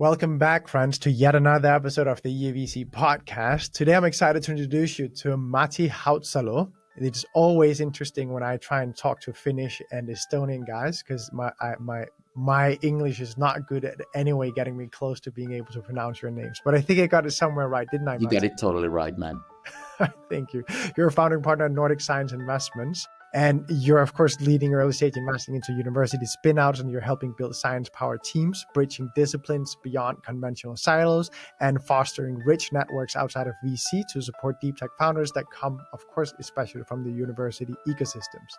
Welcome back, friends, to yet another episode of the EUVC Podcast. Today, I'm excited to introduce you to Matti Hautsalo. It's always interesting when I try and talk to Finnish and Estonian guys because my English is not good at anyway getting me close to being able to pronounce your names. But I think I got it somewhere right, didn't I, Matti? You got it totally right, man. Thank you. You're a founding partner at Nordic Science Investments. And you're, of course, leading early stage investing into university spin-outs, and you're helping build science-powered teams, bridging disciplines beyond conventional silos, and fostering rich networks outside of VC to support deep tech founders that come, of course, especially from the university ecosystems.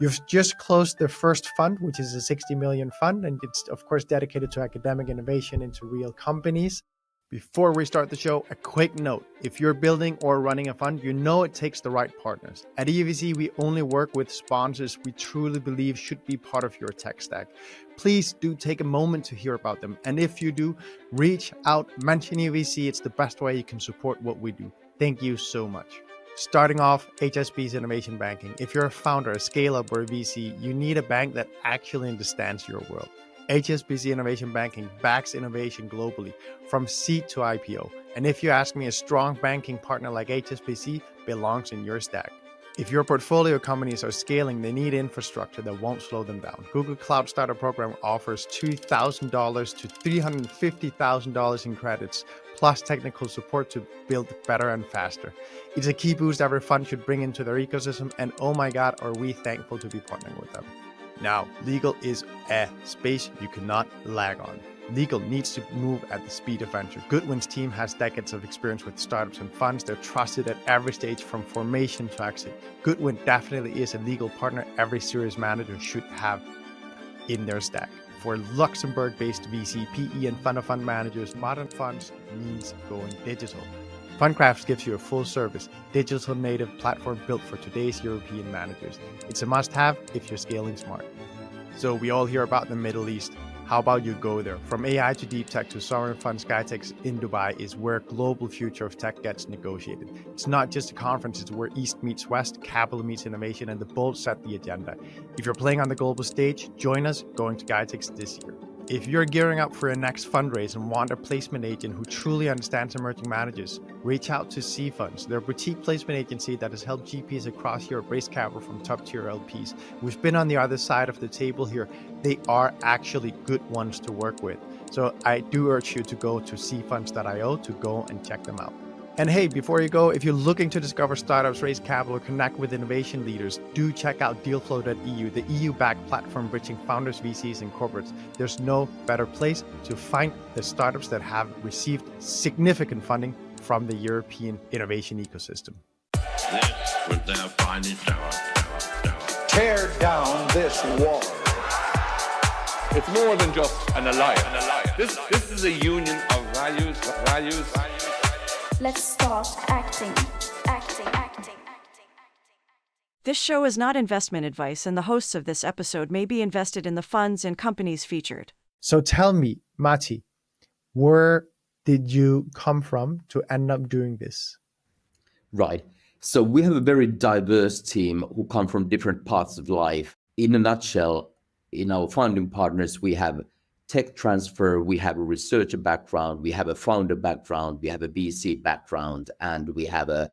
You've just closed the first fund, which is a 60 million fund, and it's, of course, dedicated to academic innovation into real companies. Before we start the show, a quick note. If you're building or running a fund, you know it takes the right partners. At EUVC, we only work with sponsors we truly believe should be part of your tech stack. Please do take a moment to hear about them. And if you do, reach out, mention EUVC. It's the best way you can support what we do. Thank you so much. Starting off, HSBC Innovation Banking. If you're a founder, a scale-up, or a VC, you need a bank that actually understands your world. HSBC Innovation Banking backs innovation globally, from seed to IPO. And if you ask me, a strong banking partner like HSBC belongs in your stack. If your portfolio companies are scaling, they need infrastructure that won't slow them down. Google Cloud Starter Program offers $2,000 to $350,000 in credits, plus technical support to build better and faster. It's a key boost every fund should bring into their ecosystem, and oh my God, are we thankful to be partnering with them. Now, legal is a space you cannot lag on. Legal needs to move at the speed of venture. Goodwin's team has decades of experience with startups and funds. They're trusted at every stage from formation to exit. Goodwin definitely is a legal partner every serious manager should have in their stack. For Luxembourg-based VC, PE, and fund-of-fund managers, modern funds means going digital. Fundcraft gives you a full-service, digital native platform built for today's European managers. It's a must-have if you're scaling smart. So we all hear about the Middle East. How about you go there? From AI to deep tech to sovereign fund, Skytech in Dubai is where global future of tech gets negotiated. It's not just a conference, it's where East meets West, capital meets innovation, and the bold set the agenda. If you're playing on the global stage, join us going to Skytech this year. If you're gearing up for a next fundraise and want a placement agent who truly understands emerging managers, reach out to C Funds. They're a boutique placement agency that has helped GPs across Europe raise capital from top-tier LPs. We've been on the other side of the table here. They are actually good ones to work with. So I do urge you to go to cfunds.io to go and check them out. And hey, before you go, if you're looking to discover startups, raise capital, or connect with innovation leaders, do check out dealflow.eu, the EU-backed platform bridging founders, VCs, and corporates. There's no better place to find the startups that have received significant funding from the European innovation ecosystem. This was their finest hour. Tear down this wall. It's more than just an alliance. This is a union of values. Let's start acting. This show is not investment advice, and the hosts of this episode may be invested in the funds and companies featured. So tell me, Matti, where did you come from to end up doing this? Right. So we have a very diverse team who come from different parts of life. In a nutshell, in our founding partners, we have tech transfer, we have a researcher background, we have a founder background, we have a VC background, and we have a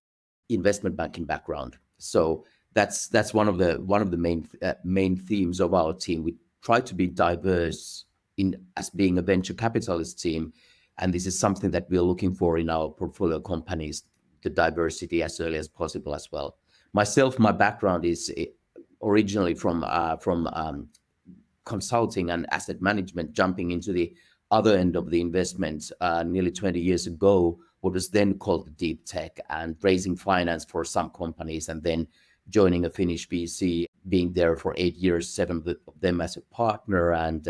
investment banking background. So that's one of the main themes of our team. We try to be diverse as being a venture capitalist team, and this is something that we're looking for in our portfolio companies, the diversity as early as possible as well. Myself, my background is originally from consulting and asset management, jumping into the other end of the investment nearly 20 years ago, what was then called deep tech, and raising finance for some companies, and then joining a Finnish VC, being there for 8 years, 7 of them as a partner, and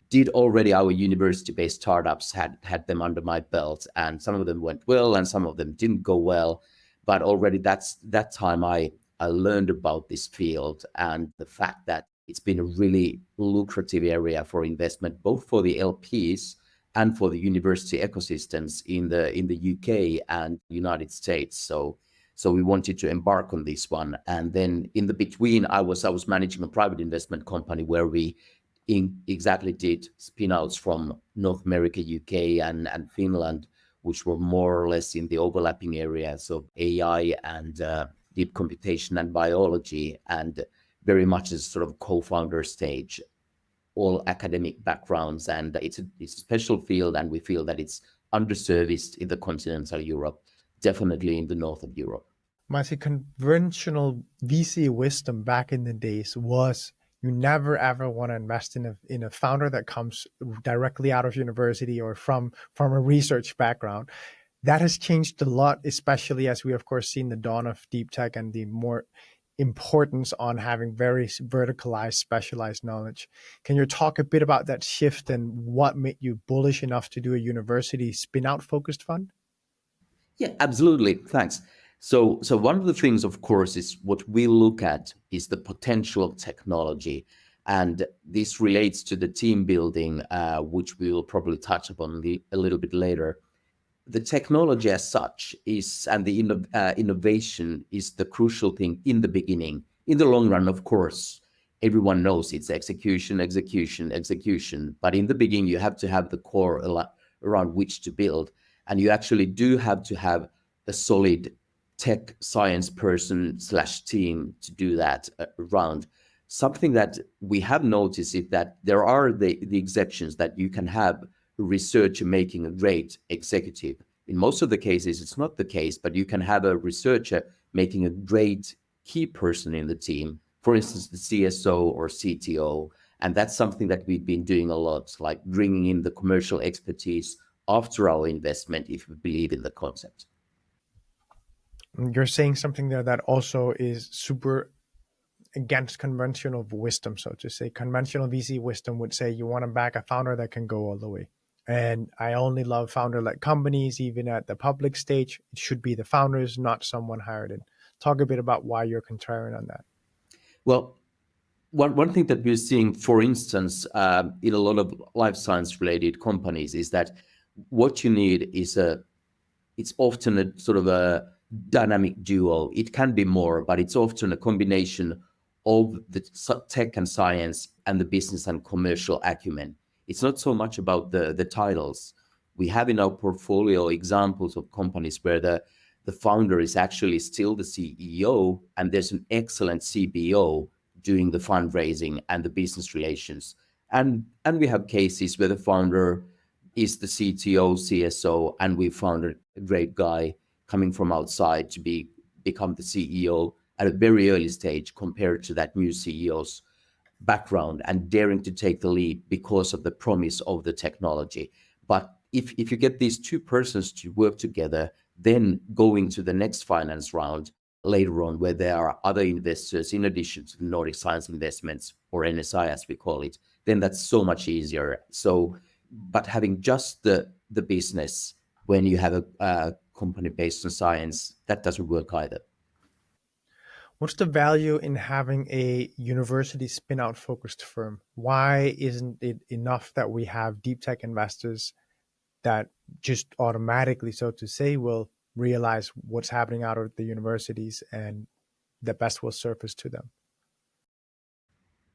did already our university-based startups, had them under my belt, and some of them went well and some of them didn't go well. But already that time I learned about this field and the fact that it's been a really lucrative area for investment, both for the LPs and for the university ecosystems in the UK and United States. So we wanted to embark on this one. And then in the between, I was managing a private investment company where we exactly did spin-outs from North America, UK, and Finland, which were more or less in the overlapping areas of AI and deep computation and biology, and very much as sort of co-founder stage, all academic backgrounds. And it's a special field, and we feel that it's underserviced in the continental Europe, definitely in the north of Europe. Matti, conventional VC wisdom back in the days was you never ever want to invest in a founder that comes directly out of university or from a research background. That has changed a lot, especially as we of course seen the dawn of deep tech and the more importance on having very verticalized, specialized knowledge. Can you talk a bit about that shift and what made you bullish enough to do a university spin-out focused fund? Yeah, absolutely. Thanks. So one of the things, of course, is what we look at is the potential of technology. And this relates to the team building, which we will probably touch upon a little bit later. The technology as such is, and the innovation is the crucial thing in the beginning. In the long run, of course, everyone knows it's execution. But in the beginning, you have to have the core around which to build. And you actually do have to have a solid tech science person / team to do that around. Something that we have noticed is that there are the exceptions that you can have a researcher making a great executive. In most of the cases, it's not the case, but you can have a researcher making a great key person in the team, for instance, the CSO or CTO. And that's something that we've been doing a lot, like bringing in the commercial expertise after our investment, if we believe in the concept. You're saying something there that also is super against conventional wisdom, so to say. Conventional VC wisdom would say you want to back a founder that can go all the way. And I only love founder-led companies, even at the public stage. It should be the founders, not someone hired in. Talk a bit about why you're contrarian on that. Well, one thing that we're seeing, for instance, in a lot of life science-related companies is that what you need is it's often a sort of a dynamic duo. It can be more, but it's often a combination of the tech and science and the business and commercial acumen. It's not so much about the titles. We have in our portfolio examples of companies where the founder is actually still the CEO, and there's an excellent CBO doing the fundraising and the business relations. And we have cases where the founder is the CTO, CSO, and we found a great guy coming from outside to become the CEO at a very early stage compared to that new CEO's background and daring to take the lead because of the promise of the technology. But if you get these two persons to work together, then going to the next finance round later on, where there are other investors in addition to the Nordic Science Investments, or NSI as we call it, then that's so much easier. But having just the business when you have a company based on science, that doesn't work either. What's the value in having a university spin-out focused firm? Why isn't it enough that we have deep tech investors that just automatically, so to say, will realize what's happening out of the universities and the best will surface to them?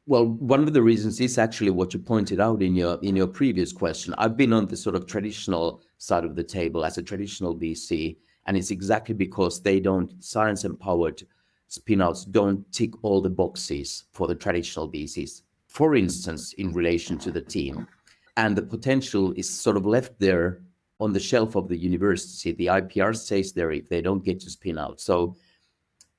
Well, one of the reasons is actually what you pointed out in your previous question. I've been on the sort of traditional side of the table as a traditional VC, and it's exactly because science-empowered spin-outs don't tick all the boxes for the traditional VCs. For instance, in relation to the team, and the potential is sort of left there on the shelf of the university. The IPR stays there if they don't get to spin out. So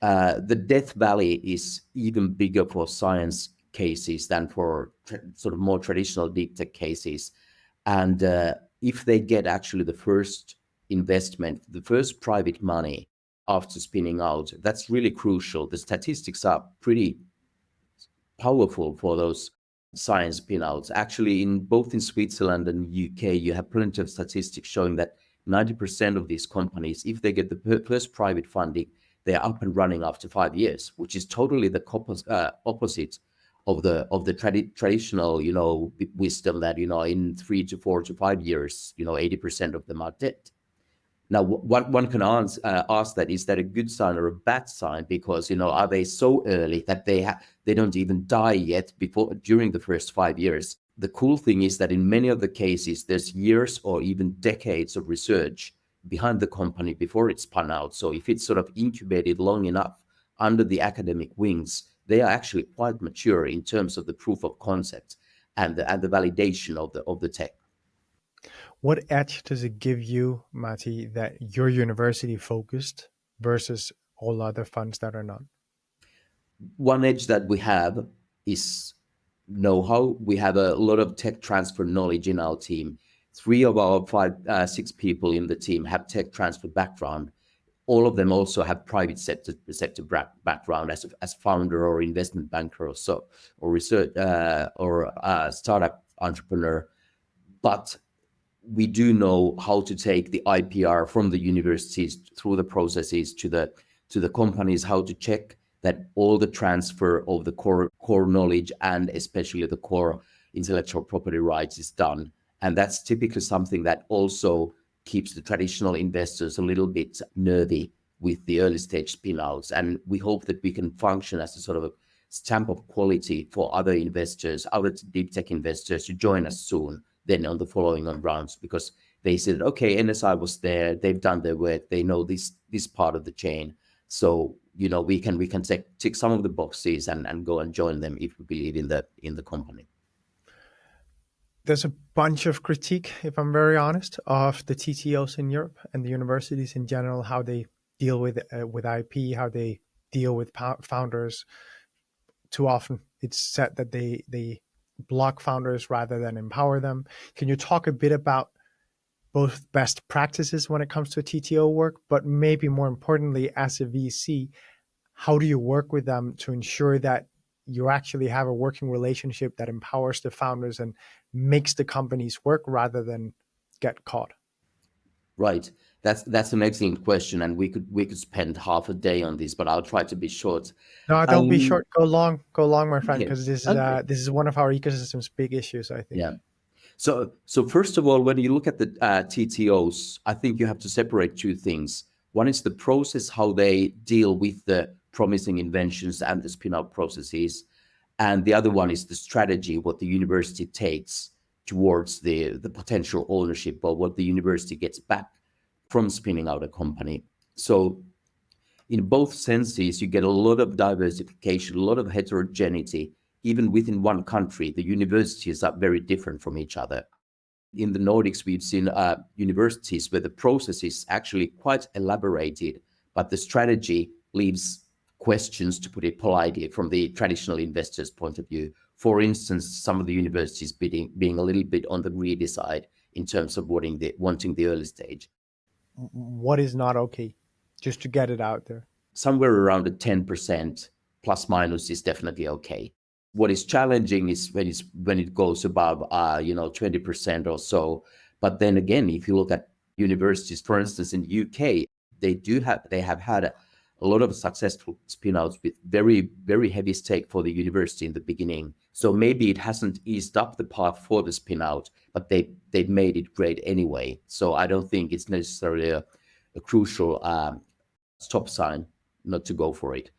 the death valley is even bigger for science cases than for sort of more traditional deep tech cases. And if they get actually the first investment, the first private money after spinning out, that's really crucial. The statistics are pretty powerful for those science spin-outs. Actually, both in Switzerland and UK, you have plenty of statistics showing that 90% of these companies, if they get the first private funding, they're up and running after 5 years, which is totally the opposite of the traditional, wisdom that, in 3 to 4 to 5 years, 80% of them are dead. Now, what one can ask that, is that a good sign or a bad sign? Because, are they so early that they don't even die yet during the first 5 years? The cool thing is that in many of the cases, there's years or even decades of research behind the company before it's spun out. So if it's sort of incubated long enough under the academic wings, they are actually quite mature in terms of the proof of concept and the validation of the tech. What edge does it give you, Matti, that you're university focused versus all other funds that are not? One edge that we have is know-how. We have a lot of tech transfer knowledge in our team. 3 of our 6 people in the team have tech transfer background. All of them also have private sector background as founder or investment banker or research or startup entrepreneur. But we do know how to take the IPR from the universities through the processes to the companies, how to check that all the transfer of the core knowledge and especially the core intellectual property rights is done. And that's typically something that also keeps the traditional investors a little bit nervy with the early stage spin-outs. And we hope that we can function as a sort of a stamp of quality for other investors, other deep tech investors to join us soon, then on the following on rounds, because they said, okay, NSI was there, they've done their work, they know this part of the chain. So, we can tick some of the boxes and go and join them if we believe in the company. There's a bunch of critique, if I'm very honest, of the TTOs in Europe and the universities in general, how they deal with IP, how they deal with founders. Too often it's said that they block founders rather than empower them. Can you talk a bit about both best practices when it comes to TTO work, but maybe more importantly, as a VC, how do you work with them to ensure that you actually have a working relationship that empowers the founders and makes the companies work rather than get caught? Right. That's an excellent question, and we could spend half a day on this, but I'll try to be short. No, don't be short. Go long, my friend, Okay. because this is one of our ecosystem's big issues, I think. Yeah. So first of all, when you look at the TTOs, I think you have to separate 2 things. One is the process, how they deal with the promising inventions and the spin-out processes. And the other one is the strategy, what the university takes towards the potential ownership or what the university gets back from spinning out a company. So in both senses, you get a lot of diversification, a lot of heterogeneity. Even within one country, the universities are very different from each other. In the Nordics, we've seen universities where the process is actually quite elaborated, but the strategy leaves questions, to put it politely, from the traditional investor's point of view. For instance, some of the universities being a little bit on the greedy side in terms of wanting the early stage. What is not okay? Just to get it out there. Somewhere around a 10% plus minus is definitely okay. What is challenging is when it goes above 20% or so. But then again, if you look at universities, for instance, in the UK, they have had a lot of successful spin-outs with very, very heavy stake for the university in the beginning. So maybe it hasn't eased up the path for the spin-out, but they've made it great anyway. So I don't think it's necessarily a crucial stop sign not to go for it.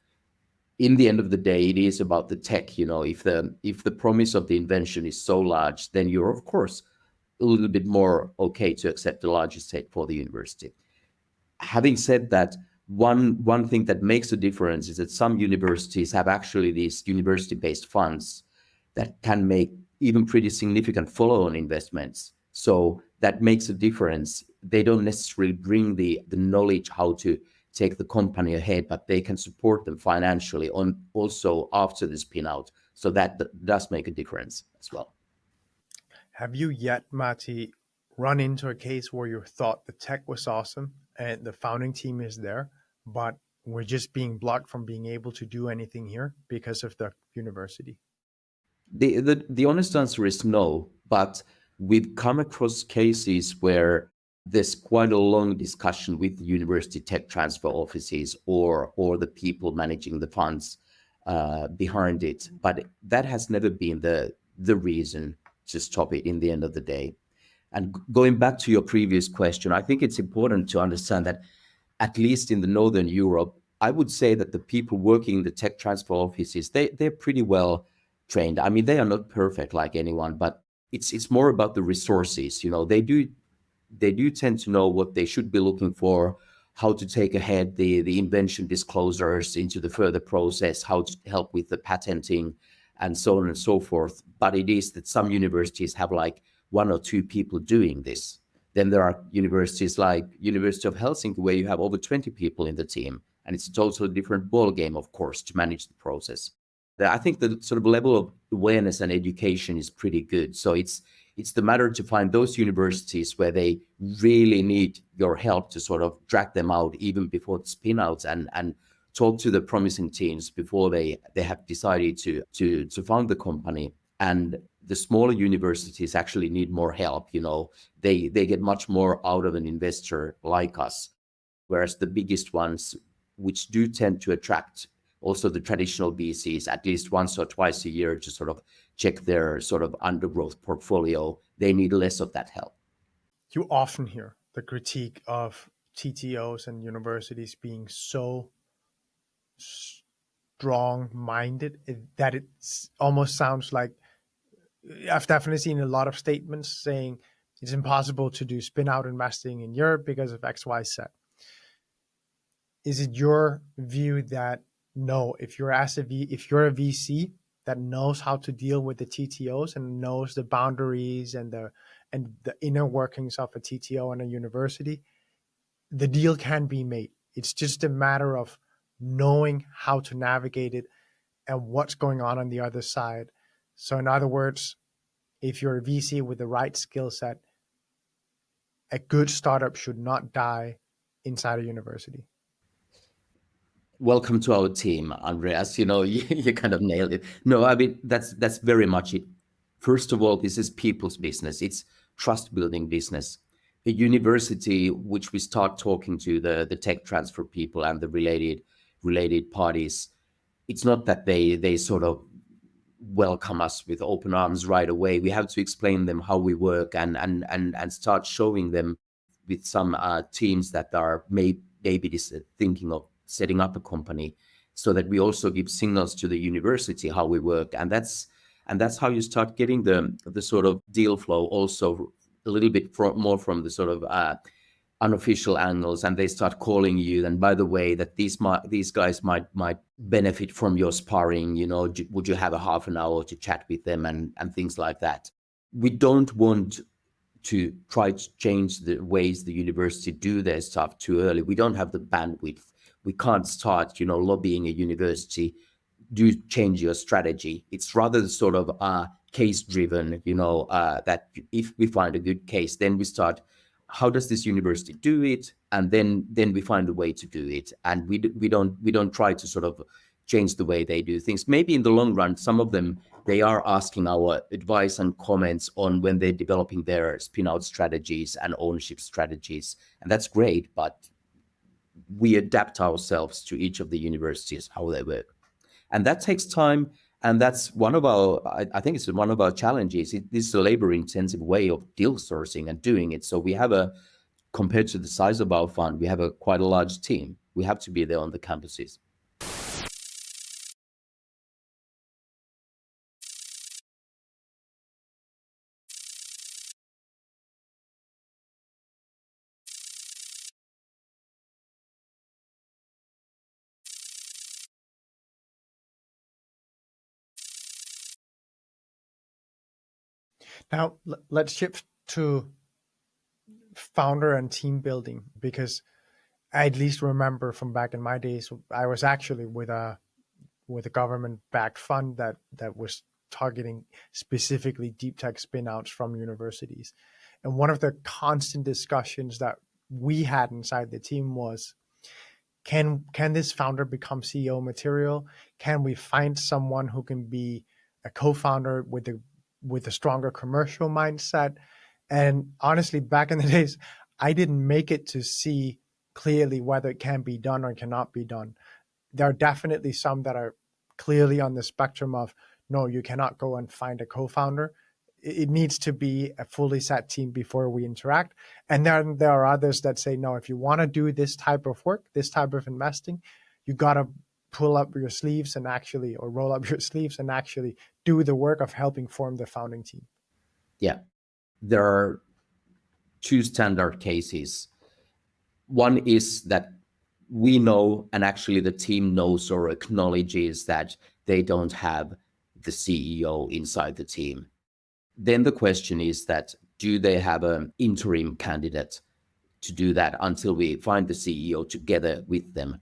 In the end of the day, it is about the tech. If the promise of the invention is so large, then you're of course a little bit more okay to accept a larger stake for the university. Having said that, one thing that makes a difference is that some universities have actually these university-based funds that can make even pretty significant follow-on investments. So that makes a difference. They don't necessarily bring the knowledge how to take the company ahead, but they can support them financially also after the spin out. So that does make a difference as well. Have you yet, Matti, run into a case where you thought the tech was awesome and the founding team is there, but we're just being blocked from being able to do anything here because of the university? The honest answer is no, but we've come across cases where there's quite a long discussion with the university tech transfer offices or the people managing the funds behind it. But that has never been the reason to stop it in the end of the day. And going back to your previous question, I think it's important to understand that at least in the Northern Europe, I would say that the people working in the tech transfer offices, they're pretty well trained. I mean, they are not perfect like anyone, but it's more about the resources. They do tend to know what they should be looking for, how to take ahead the invention disclosures into the further process, how to help with the patenting, and so on and so forth. But it is that some universities have like one or two people doing this. Then there are universities like University of Helsinki where you have over 20 people in the team, and it's a totally different ball game, of course, to manage the process. I think the sort of level of awareness and education is pretty good. So it's the matter to find those universities where they really need your help to sort of drag them out even before the spin-outs, and talk to the promising teams before they have decided to found the company. And the smaller universities actually need more help. They get much more out of an investor like us, whereas the biggest ones, which do tend to attract also the traditional VCs at least once or twice a year to sort of check their sort of undergrowth portfolio, they need less of that help. You often hear the critique of TTOs and universities being so strong-minded that it almost sounds like, I've definitely seen a lot of statements saying it's impossible to do spin-out investing in Europe because of X, Y, Z. Is it your view that no, if you're a VC that knows how to deal with the TTOs and knows the boundaries and the inner workings of a TTO and a university, the deal can be made. It's just a matter of knowing how to navigate it and what's going on the other side. So in other words, if you're a VC with the right skill set, a good startup should not die inside a university. Welcome to our team, Andreas. You kind of nailed it. No, I mean, that's very much it. First of all, this is people's business. It's trust building business. A university, which we start talking to the tech transfer people and the related parties, it's not that they sort of welcome us with open arms right away. We have to explain them how we work and start showing them with some teams that are maybe thinking of setting up a company, so that we also give signals to the university how we work, and that's how you start getting the sort of deal flow also a little bit more from the sort of unofficial angles, and they start calling you. And by the way, that these guys might benefit from your sparring. Would you have a half an hour to chat with them and things like that? We don't want to try to change the ways the university do their stuff too early. We don't have the bandwidth. We can't start, lobbying a university, do change your strategy. It's rather sort of case-driven, that if we find a good case, then we start, how does this university do it? And then we find a way to do it. And we don't try to sort of change the way they do things. Maybe in the long run, some of them, they are asking our advice and comments on when they're developing their spin-out strategies and ownership strategies. And that's great, but we adapt ourselves to each of the universities, how they work. And that takes time. And that's one of I think it's one of our challenges. This is a labor-intensive way of deal sourcing and doing it. So we have compared to the size of our fund, we have quite a large team. We have to be there on the campuses. Now, let's shift to founder and team building, because I at least remember from back in my days, I was actually with a government-backed fund that was targeting specifically deep tech spin-outs from universities. And one of the constant discussions that we had inside the team was, can this founder become CEO material? Can we find someone who can be a co-founder with a stronger commercial mindset? And honestly, back in the days, I didn't make it to see clearly whether it can be done or cannot be done. There are definitely some that are clearly on the spectrum of, no, you cannot go and find a co-founder. it needs to be a fully set team before we interact. And then there are others that say, no, if you want to do this type of work, this type of investing, you got to pull up your sleeves and actually, or roll up your sleeves and actually do the work of helping form the founding team. Yeah, there are two standard cases. One is that we know, and actually the team knows or acknowledges that they don't have the CEO inside the team. Then the question is that, do they have an interim candidate to do that until we find the CEO together with them?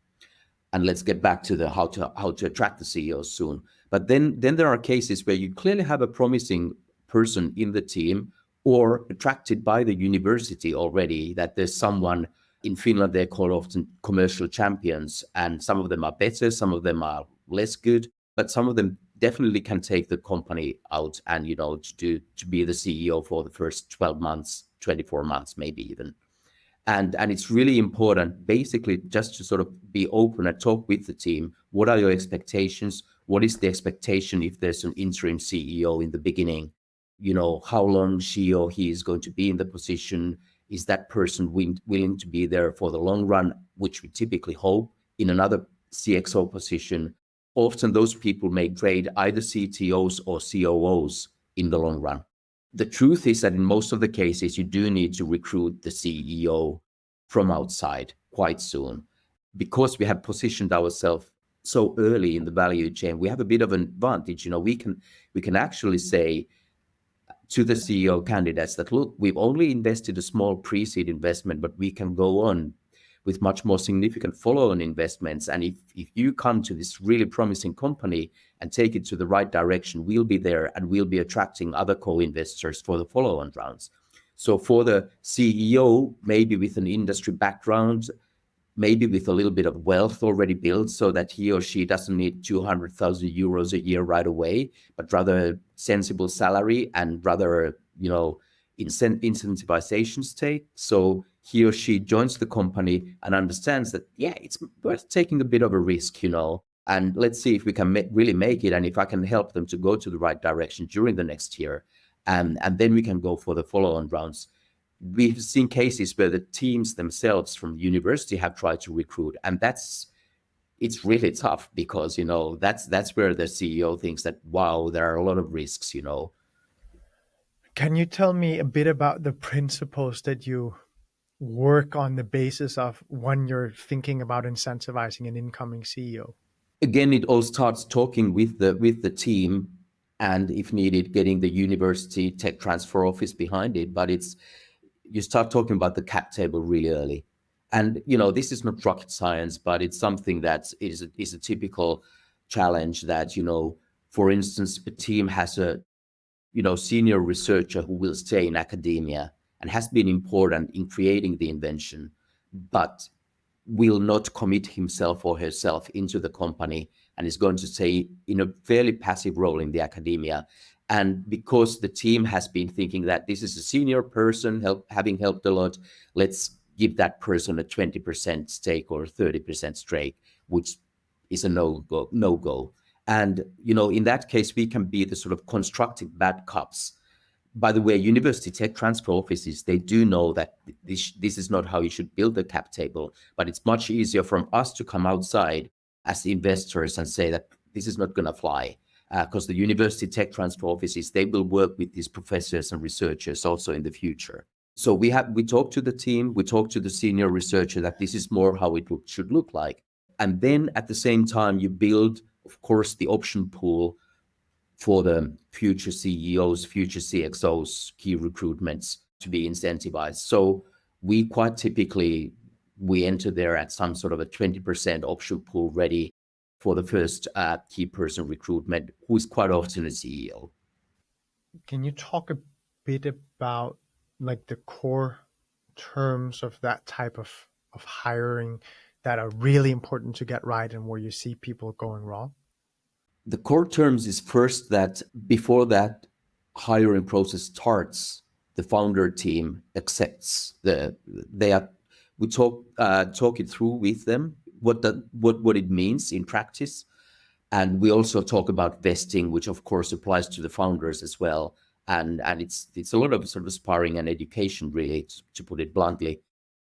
And let's get back to the how to attract the CEO soon. But then there are cases where you clearly have a promising person in the team or attracted by the university already, that there's someone in Finland, they're called often commercial champions, and some of them are better, some of them are less good, but some of them definitely can take the company out and, to be the CEO for the first 12 months, 24 months, maybe even. And it's really important, basically, just to sort of be open and talk with the team. What are your expectations? What is the expectation if there's an interim CEO in the beginning? How long she or he is going to be in the position? Is that person willing to be there for the long run, which we typically hope, in another CXO position? Often those people may trade either CTOs or COOs in the long run. The truth is that in most of the cases, you do need to recruit the CEO from outside quite soon, because we have positioned ourselves so early in the value chain. We have a bit of an advantage. We can actually say to the CEO candidates that, look, we've only invested a small pre-seed investment, but we can go on with much more significant follow-on investments. And if you come to this really promising company and take it to the right direction, we'll be there and we'll be attracting other co-investors for the follow-on rounds. So for the CEO, maybe with an industry background, maybe with a little bit of wealth already built, so that he or she doesn't need 200,000 euros a year right away, but rather a sensible salary and rather, incentivization stake. So he or she joins the company and understands that, yeah, it's worth taking a bit of a risk, and let's see if we can really make it, and if I can help them to go to the right direction during the next year. And then we can go for the follow-on rounds. We've seen cases where the teams themselves from the university have tried to recruit, and it's really tough, because that's where the CEO thinks that, wow, there are a lot of risks. Can you tell me a bit about the principles that you work on the basis of when you're thinking about incentivizing an incoming CEO? Again, it all starts talking with the team, and if needed, getting the university tech transfer office behind it. But you start talking about the cap table really early. And, this is not rocket science, but it's something that is a typical challenge that, for instance, a team has a, senior researcher who will stay in academia and has been important in creating the invention, but will not commit himself or herself into the company and is going to stay in a fairly passive role in the academia. And because the team has been thinking that this is a senior person having helped a lot, let's give that person a 20% stake or 30% stake, which is a no-go. And, in that case, we can be the sort of constructive bad cops. By the way, university tech transfer offices, they do know that this is not how you should build the cap table, but it's much easier for us to come outside as the investors and say that this is not going to fly. Because the university tech transfer offices, they will work with these professors and researchers also in the future. So we talk to the team, we talk to the senior researcher that this is more how it should look like. And then at the same time, you build, of course, the option pool for the future CEOs, future CXOs, key recruitments to be incentivized. So we quite typically, we enter there at some sort of a 20% option pool ready for the first key person recruitment, who is quite often a CEO. Can you talk a bit about like the core terms of that type of hiring that are really important to get right and where you see people going wrong? The core terms is first that before that hiring process starts, the founder team accepts we talk it through with them, what it means in practice. And we also talk about vesting, which of course applies to the founders as well. and it's a lot of sort of sparring and education, really, to put it bluntly.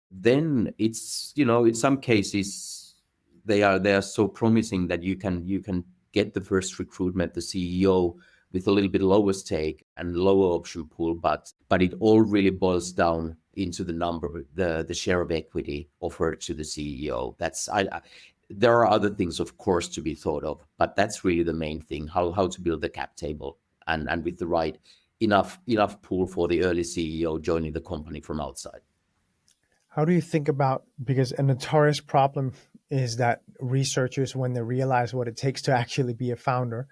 Then it's, in some cases they are so promising that you can get the first recruitment, the CEO, with a little bit lower stake and lower option pool, but it all really boils down into the number, the share of equity offered to the CEO. There are other things, of course, to be thought of, but that's really the main thing: how to build the cap table, and with the right enough pool for the early CEO joining the company from outside. How do you think about, because a notorious problem is that researchers, when they realize what it takes to actually be a founder,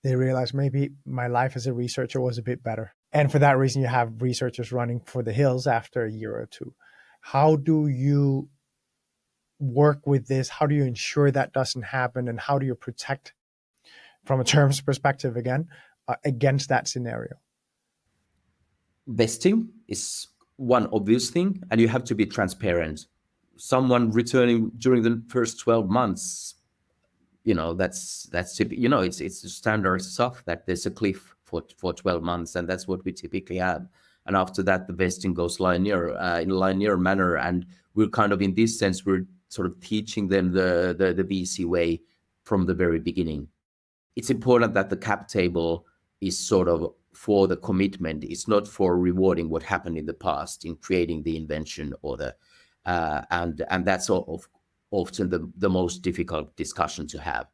they realize maybe my life as a researcher was a bit better. And for that reason, you have researchers running for the hills after a year or two. How do you work with this? How do you ensure that doesn't happen? And how do you protect, from a terms perspective again, against that scenario? Vesting is one obvious thing, and you have to be transparent. Someone returning during the first 12 months, that's it's standard stuff, that there's a cliff for 12 months, and that's what we typically have. And after that, the vesting goes linear in a linear manner, and we're kind of, in this sense, we're sort of teaching them the VC way from the very beginning. It's important that the cap table is sort of for the commitment. It's not for rewarding what happened in the past in creating the invention or the and that's often the most difficult discussion to have.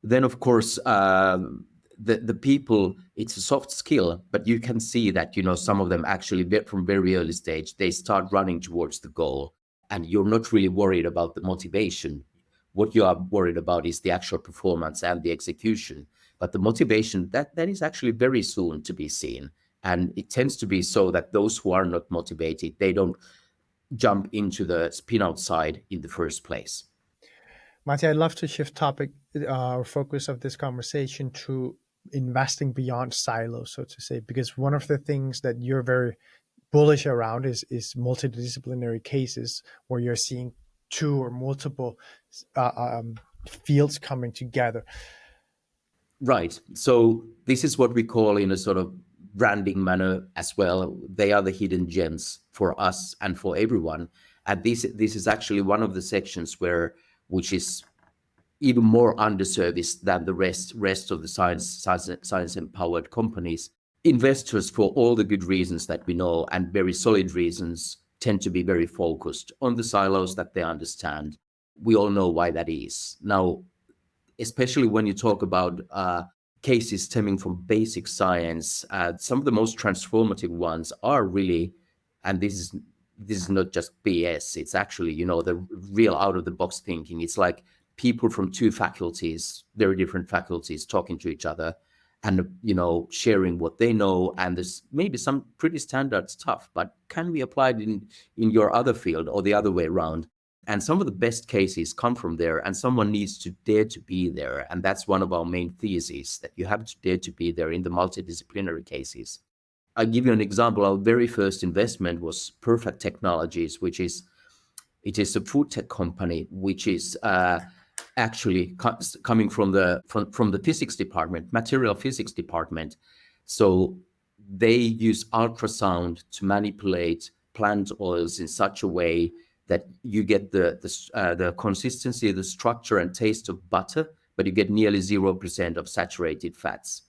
Then, of course, the people, it's a soft skill, but you can see that, some of them actually from very early stage, they start running towards the goal, and you're not really worried about the motivation. What you are worried about is the actual performance and the execution. But the motivation, that is actually very soon to be seen. And it tends to be so that those who are not motivated, they don't jump into the spin-out side in the first place. Matti, I'd love to shift topic or focus of this conversation to investing beyond silos, so to say, because one of the things that you're very bullish around is multidisciplinary cases where you're seeing two or multiple fields coming together. Right. So this is what we call, in a sort of branding manner as well, they are the hidden gems for us and for everyone. And this is actually one of the sections which is even more underserviced than the rest of the science empowered companies. Investors, for all the good reasons that we know, and very solid reasons, tend to be very focused on the silos that they understand. We all know why that is. Now, especially when you talk about cases stemming from basic science, some of the most transformative ones are really, and this is not just BS, it's actually, the real out-of-the-box thinking. It's like people from two faculties, very different faculties, talking to each other and, sharing what they know. And there's maybe some pretty standard stuff, but can we apply it in your other field, or the other way around? And some of the best cases come from there, and someone needs to dare to be there. And that's one of our main theses, that you have to dare to be there in the multidisciplinary cases. I'll give you an example. Our very first investment was Perfect Technologies, it is a food tech company, which is actually coming from the physics department, material physics department. So they use ultrasound to manipulate plant oils in such a way that you get the consistency, the structure and taste of butter, but you get nearly 0% of saturated fats.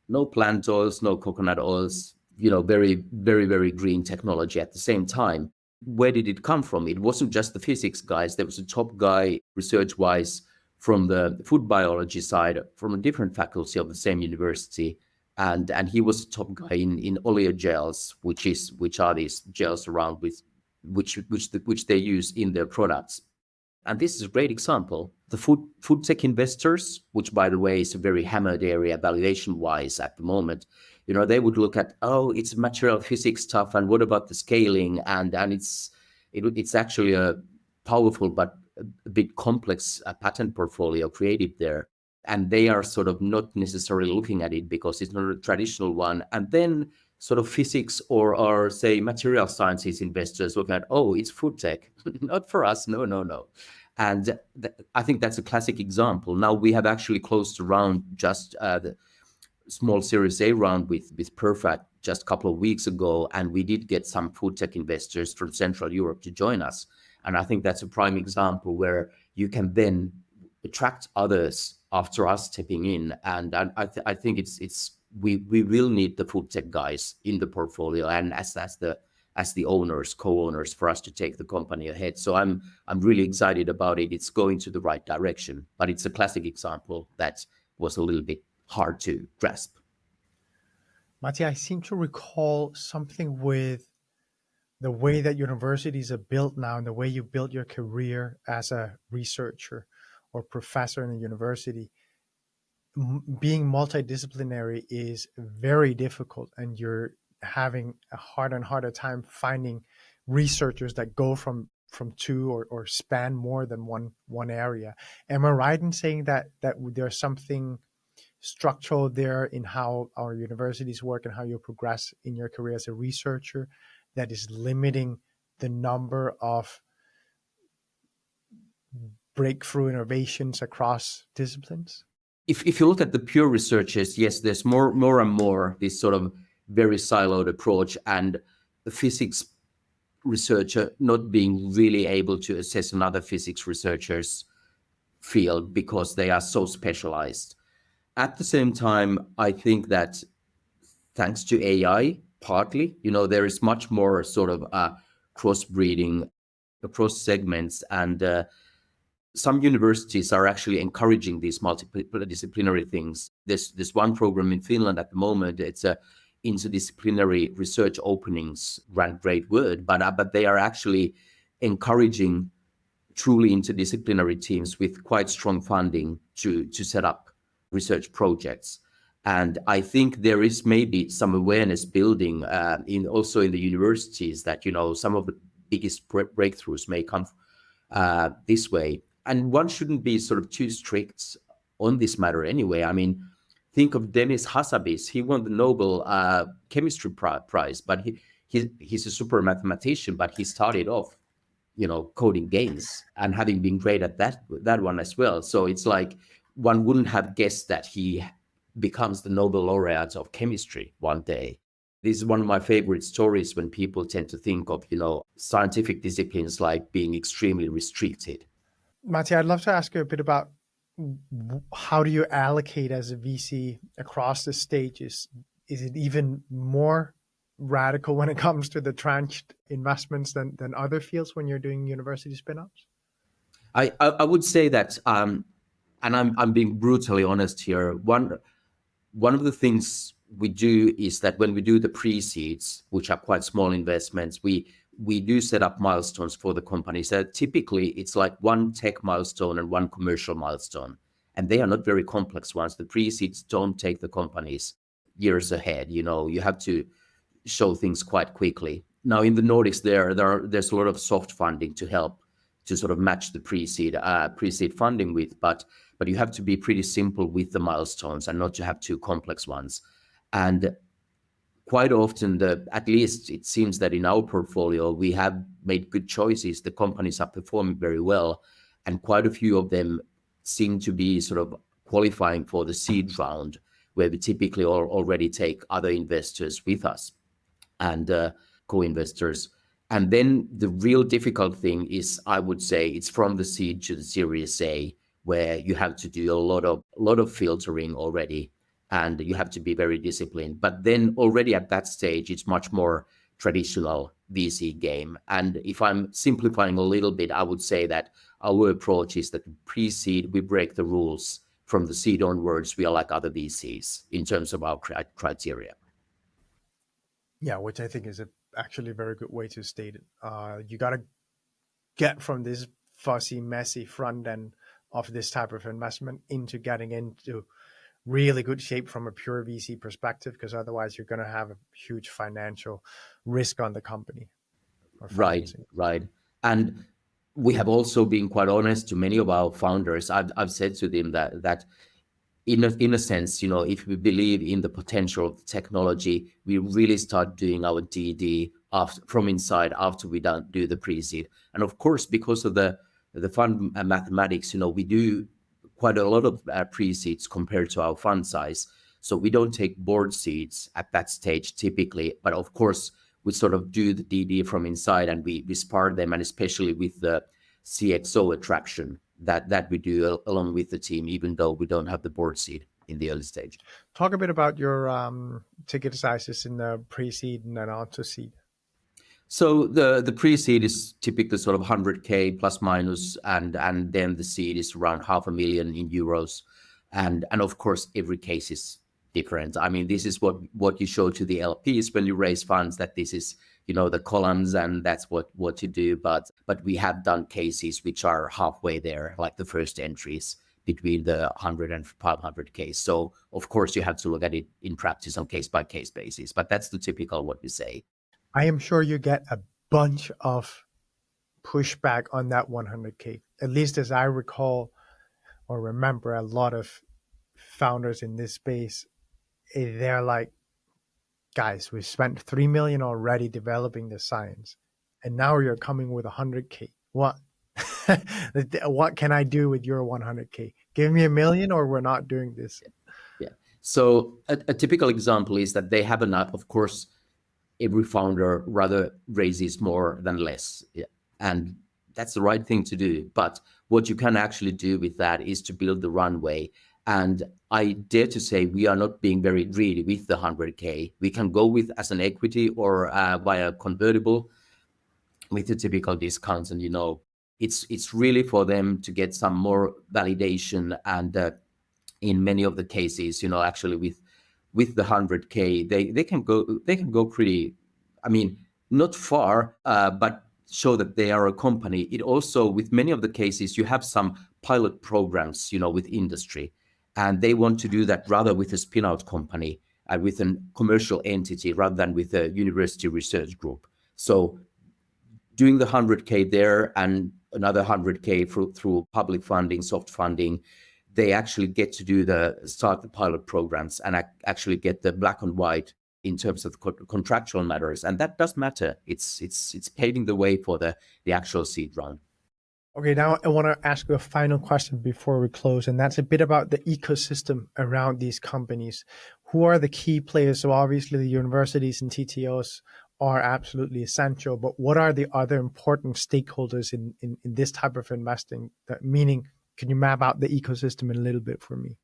No plant oils, no coconut oils, very, very, very green technology at the same time. Where did it come from? It wasn't just the physics guys. There was a top guy, research-wise, from the food biology side, from a different faculty of the same university. And he was a top guy in oleogels, which are these gels around with which they use in their products. And this is a great example. The food tech investors, which, by the way, is a very hammered area valuation-wise at the moment, they would look at, it's material physics stuff, and what about the scaling? And it's actually a powerful but a bit complex patent portfolio created there. And they are sort of not necessarily looking at it because it's not a traditional one. And then sort of physics or say material sciences investors look at, it's food tech, not for us, no. And I think that's a classic example. Now we have actually closed around just the small Series A round with Perfect just a couple of weeks ago, and we did get some food tech investors from Central Europe to join us. And I think that's a prime example where you can then attract others after us stepping in. And I think we will need the food tech guys in the portfolio and as the owners, co-owners, for us to take the company ahead. So I'm really excited about it. It's going to the right direction, but it's a classic example that was a little bit hard to grasp. Matti, I seem to recall something with the way that universities are built now and the way you built your career as a researcher or professor in a university. Being multidisciplinary is very difficult, and you're having a harder and harder time finding researchers that go from two or span more than one area. Am I right in saying that there's something structural there in how our universities work and how you progress in your career as a researcher that is limiting the number of breakthrough innovations across disciplines? If you look at the pure researchers, yes, there's more and more this sort of very siloed approach, and the physics researcher not being really able to assess another physics researcher's field because they are so specialized. At the same time, I think that thanks to AI, partly, there is much more sort of crossbreeding across segments, and some universities are actually encouraging these multidisciplinary things. There's one program in Finland at the moment. It's a interdisciplinary research openings, great word, but they are actually encouraging truly interdisciplinary teams with quite strong funding to set up research projects. And I think there is maybe some awareness building also in the universities that some of the biggest breakthroughs may come this way. And one shouldn't be sort of too strict on this matter anyway. I mean, think of Demis Hassabis. He won the Nobel chemistry prize, but he's a super mathematician, but he started off, coding games and having been great at that one as well. So it's like one wouldn't have guessed that he becomes the Nobel laureate of chemistry one day. This is one of my favorite stories when people tend to think of, scientific disciplines like being extremely restricted. Matti, I'd love to ask you a bit about how do you allocate as a VC across the stages? Is it even more radical when it comes to the tranched investments than other fields when you're doing university spin-outs? I would say that, and I'm being brutally honest here, one of the things we do is that when we do the pre-seeds, which are quite small investments, we do set up milestones for the companies. So typically, it's like one tech milestone and one commercial milestone. And they are not very complex ones. The pre-seeds don't take the companies years ahead. You have to show things quite quickly. Now, in the Nordics, there's a lot of soft funding to help to sort of match the pre-seed funding with. But you have to be pretty simple with the milestones and not to have too complex ones. And quite often, at least it seems that in our portfolio, we have made good choices. The companies are performing very well, and quite a few of them seem to be sort of qualifying for the seed round, where we typically already take other investors with us and co-investors. And then the real difficult thing is, I would say, it's from the seed to the Series A, where you have to do a lot of filtering already. And you have to be very disciplined. But then already at that stage, it's much more traditional VC game. And if I'm simplifying a little bit, I would say that our approach is that pre-seed, we break the rules. From the seed onwards, we are like other VCs in terms of our criteria. Yeah, which I think is actually a very good way to state it. You got to get from this fussy, messy front end of this type of investment into getting into really good shape from a pure VC perspective, because otherwise you're going to have a huge financial risk on the company. Right. And we have also been quite honest to many of our founders. I've said to them that in a sense, if we believe in the potential of the technology, we really start doing our DD from inside after we do the pre-seed. And of course, because of the fund mathematics, we do quite a lot of pre-seeds compared to our fund size. So we don't take board seats at that stage typically, but of course we sort of do the DD from inside, and we spar them, and especially with the CXO attraction that we do along with the team, even though we don't have the board seat in the early stage. Talk a bit about your ticket sizes in the pre-seed and then onto seed. So the pre-seed is typically sort of 100K plus minus, and then the seed is around €500,000 euros. And of course, every case is different. I mean, this is what you show to the LPs when you raise funds, that this is, the columns, and that's what you do. But we have done cases which are halfway there, like the first entries between the 100 and 500K. So of course, you have to look at it in practice on case-by-case basis. But that's the typical what we say. I am sure you get a bunch of pushback on that 100K. At least as I recall or remember, a lot of founders in this space, they're like, guys, we spent 3 million already developing the science, and now you're coming with 100K. What? What can I do with your 100K? Give me $1 million or we're not doing this. Yeah. So a typical example is that they have enough, of course. Every founder rather raises more than less. Yeah. And that's the right thing to do. But what you can actually do with that is to build the runway. And I dare to say we are not being very greedy with the 100K. We can go with as an equity or via convertible with the typical discounts. And, it's really for them to get some more validation. And in many of the cases, actually with the 100K, they can go pretty, not far, but show that they are a company. It also, with many of the cases, you have some pilot programs, with industry, and they want to do that rather with a spin-out company, with a commercial entity rather than with a university research group. So doing the 100K there and another 100K through public funding, soft funding, they actually get to start the pilot programs and actually get the black and white in terms of contractual matters. And that does matter. It's paving the way for the actual seed round. Okay, now I want to ask you a final question before we close, and that's a bit about the ecosystem around these companies. Who are the key players? So obviously the universities and TTOs are absolutely essential, but what are the other important stakeholders in this type of investing? Meaning, can you map out the ecosystem a little bit for me?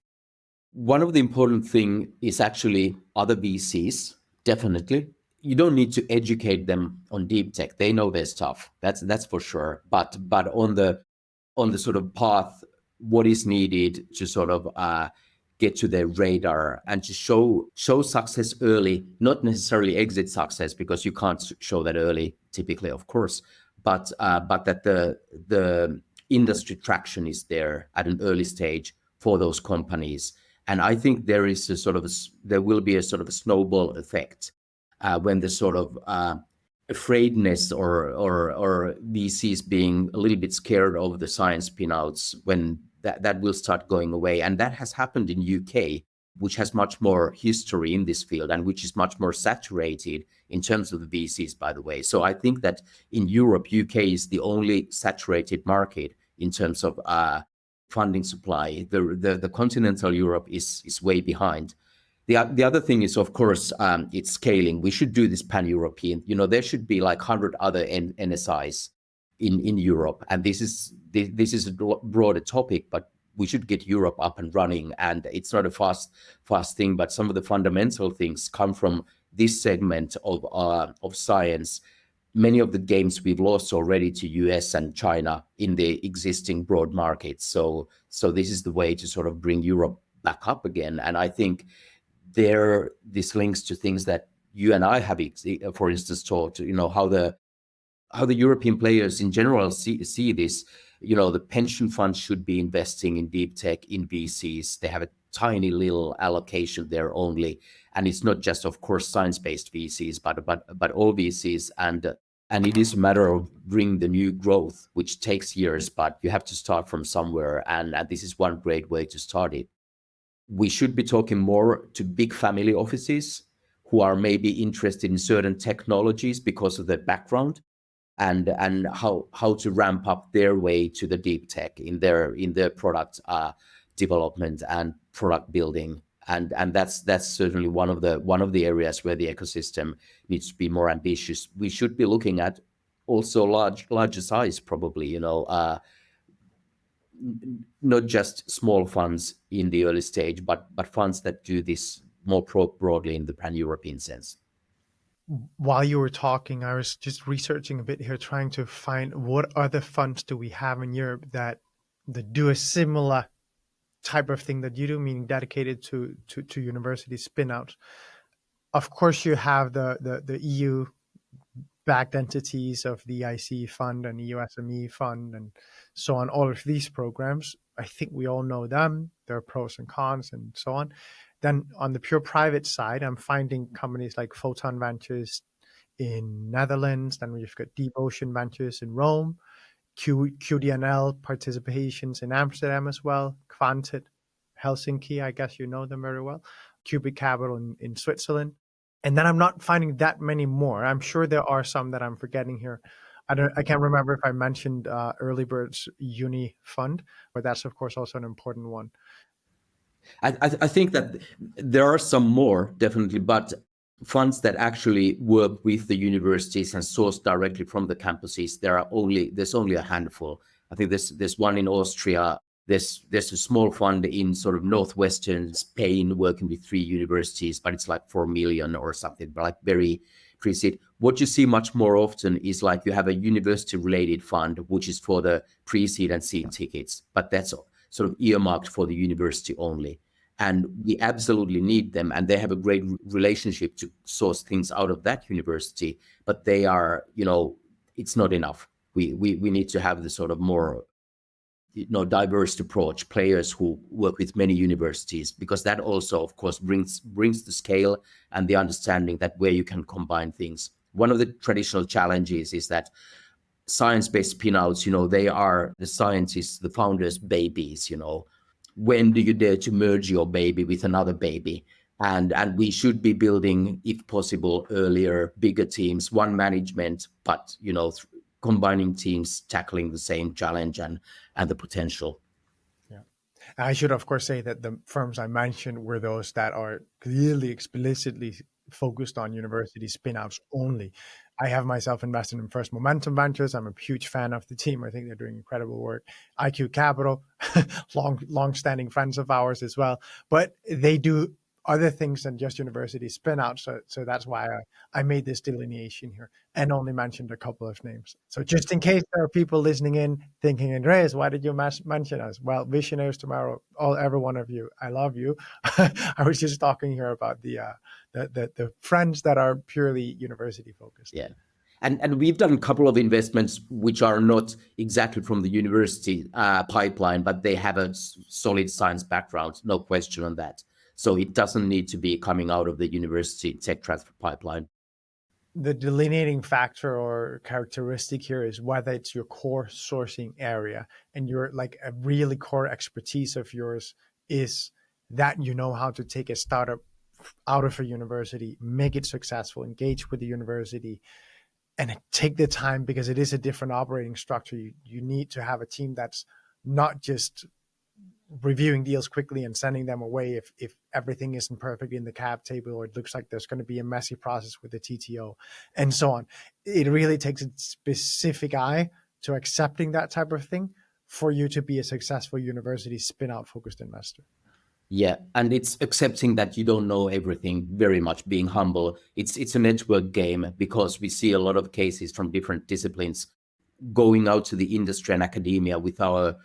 One of the important things is actually other VCs, definitely. You don't need to educate them on deep tech. They know their stuff. That's for sure. But on the sort of path, what is needed to sort of get to their radar and to show success early, not necessarily exit success, because you can't show that early typically, of course, but that the industry traction is there at an early stage for those companies. And I think there will be a sort of a snowball effect when the sort of afraidness or VCs being a little bit scared of the science spinouts, when that will start going away. And that has happened in UK, which has much more history in this field and which is much more saturated in terms of the VCs, by the way. So I think that in Europe, UK is the only saturated market in terms of funding supply. The continental Europe is way behind. The other thing is, of course, it's scaling. We should do this pan-European. There should be like 100 other NSIs in Europe, and this is a broader topic, but we should get Europe up and running. And it's not a fast thing, but some of the fundamental things come from this segment of science. Many of the games we've lost already to US and China in the existing broad markets. So this is the way to sort of bring Europe back up again. And I think this links to things that you and I have, for instance, taught, how the European players in general see this. The pension funds should be investing in deep tech, in VCs. They have a tiny little allocation there only. And it's not just, of course, science-based VCs, but all VCs. And it is a matter of bringing the new growth, which takes years, but you have to start from somewhere. And this is one great way to start it. We should be talking more to big family offices who are maybe interested in certain technologies because of their background, and how to ramp up their way to the deep tech in their product development and product building. And that's certainly one of the areas where the ecosystem needs to be more ambitious. We should be looking at also larger size, probably, not just small funds in the early stage, but funds that do this more broadly in the pan-European sense. While you were talking, I was just researching a bit here, trying to find what other funds do we have in Europe that do a similar type of thing that you do, meaning dedicated to university spin-outs. Of course, you have the EU backed entities of the IC fund and EU SME fund and so on, all of these programs. I think we all know them, their pros and cons and so on. Then on the pure private side, I'm finding companies like Photon Ventures in Netherlands. Then we've got Deep Ocean Ventures in Rome, QDNL participations in Amsterdam as well, Quantit, Helsinki, I guess you know them very well, Cubic Capital in Switzerland. And then I'm not finding that many more. I'm sure there are some that I'm forgetting here. I can't remember if I mentioned Early Birds Uni Fund, but that's of course also an important one. I think that there are some more, definitely, but funds that actually work with the universities and source directly from the campuses, there's only a handful. I think there's one in Austria. There's a small fund in sort of northwestern Spain working with 3 universities, but it's like 4 million or something, but like very pre-seed. What you see much more often is like you have a university-related fund, which is for the pre-seed and seed tickets, but that's sort of earmarked for the university only. And we absolutely need them, and they have a great relationship to source things out of that university, but they are, it's not enough. We need to have the sort of more diverse approach, players who work with many universities, because that also, of course, brings the scale and the understanding that where you can combine things. One of the traditional challenges is that science-based spin-outs, they are the scientists, the founders' babies, When do you dare to merge your baby with another baby? And we should be building, if possible, earlier, bigger teams, one management, but, combining teams, tackling the same challenge and the potential. Yeah. I should, of course, say that the firms I mentioned were those that are clearly, explicitly focused on university spin-outs only. I have myself invested in First Momentum Ventures. I'm a huge fan of the team. I think they're doing incredible work. IQ Capital, long-standing friends of ours as well. But they do other things than just university spin-outs. So that's why I made this delineation here and only mentioned a couple of names. So just in case there are people listening in thinking, Andreas, why did you mention us? Well, visionaries tomorrow, every one of you, I love you. I was just talking here about the friends that are purely university focused. Yeah. And we've done a couple of investments which are not exactly from the university pipeline, but they have a solid science background, no question on that. So it doesn't need to be coming out of the university tech transfer pipeline. The delineating factor or characteristic here is whether it's your core sourcing area and your like a really core expertise of yours is that you know how to take a startup out of a university, make it successful, engage with the university, and take the time because it is a different operating structure. You need to have a team that's not just reviewing deals quickly and sending them away if everything isn't perfect in the cap table or it looks like there's going to be a messy process with the TTO and so on. It really takes a specific eye to accepting that type of thing for you to be a successful university spin-out focused investor. Yeah, and it's accepting that you don't know everything, very much being humble. It's a network game because we see a lot of cases from different disciplines going out to the industry and academia with our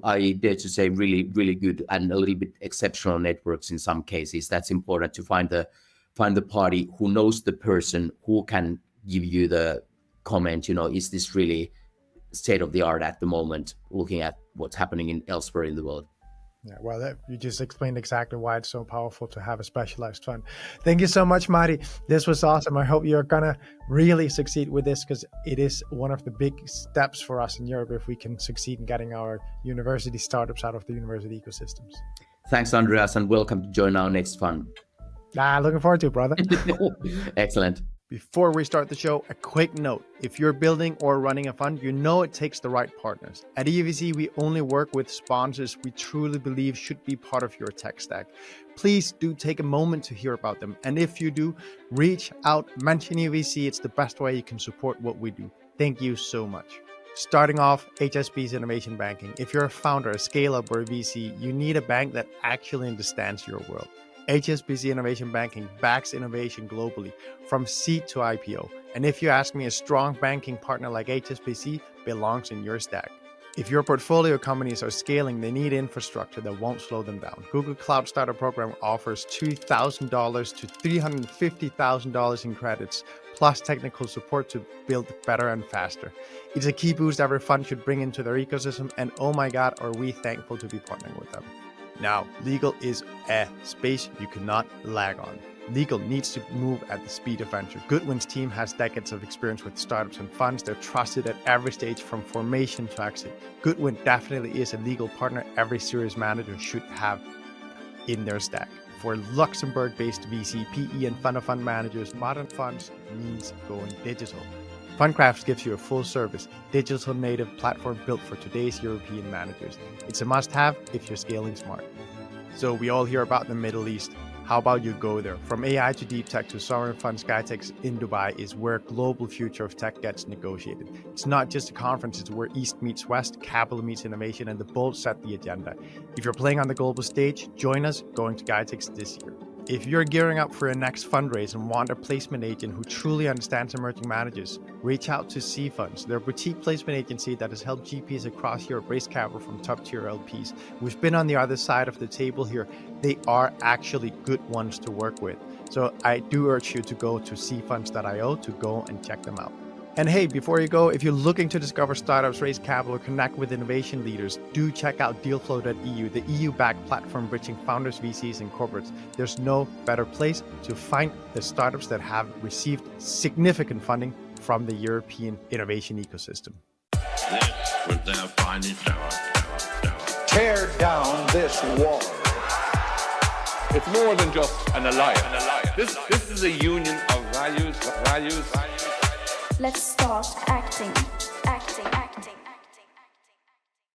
I dare to say really, really good and a little bit exceptional networks in some cases. That's important to find the party who knows the person who can give you the comment, is this really state of the art at the moment, looking at what's happening elsewhere in the world. Yeah, well, you just explained exactly why it's so powerful to have a specialized fund. Thank you so much, Matti. This was awesome. I hope you're going to really succeed with this because it is one of the big steps for us in Europe if we can succeed in getting our university startups out of the university ecosystems. Thanks, Andreas, and welcome to join our next fund. Looking forward to it, brother. Excellent. Before we start the show, a quick note. If you're building or running a fund, you know it takes the right partners. At EUVC, we only work with sponsors we truly believe should be part of your tech stack. Please do take a moment to hear about them. And if you do, reach out, mention EUVC. It's the best way you can support what we do. Thank you so much. Starting off, HSBC Innovation Banking. If you're a founder, a scale-up, or a VC, you need a bank that actually understands your world. HSBC Innovation Banking backs innovation globally, from seed to IPO. And if you ask me, a strong banking partner like HSBC belongs in your stack. If your portfolio companies are scaling, they need infrastructure that won't slow them down. Google Cloud Starter Program offers $2,000 to $350,000 in credits, plus technical support to build better and faster. It's a key boost every fund should bring into their ecosystem, and oh my God, are we thankful to be partnering with them. Now, legal is a space you cannot lag on. Legal needs to move at the speed of venture. Goodwin's team has decades of experience with startups and funds. They're trusted at every stage from formation to exit. Goodwin definitely is a legal partner every serious manager should have in their stack. For Luxembourg-based VC, PE, and fund-of-fund managers, modern funds means going digital. Fundcraft gives you a full-service, digital native platform built for today's European managers. It's a must-have if you're scaling smart. So we all hear about the Middle East. How about you go there? From AI to deep tech to sovereign fund, SkyTech in Dubai is where global future of tech gets negotiated. It's not just a conference, it's where East meets West, capital meets innovation, and the bold set the agenda. If you're playing on the global stage, join us going to SkyTech this year. If you're gearing up for your next fundraise and want a placement agent who truly understands emerging managers, reach out to C Funds. They're a boutique placement agency that has helped GPs across Europe raise capital from top-tier LPs. We've been on the other side of the table here. They are actually good ones to work with. So I do urge you to go to cfunds.io to go and check them out. And hey, before you go, if you're looking to discover startups, raise capital, or connect with innovation leaders, do check out dealflow.eu, the EU-backed platform bridging founders, VCs, and corporates. There's no better place to find the startups that have received significant funding from the European innovation ecosystem. This was their finest hour. Tear down this wall. It's more than just an alliance. This is a union of values. Let's start acting.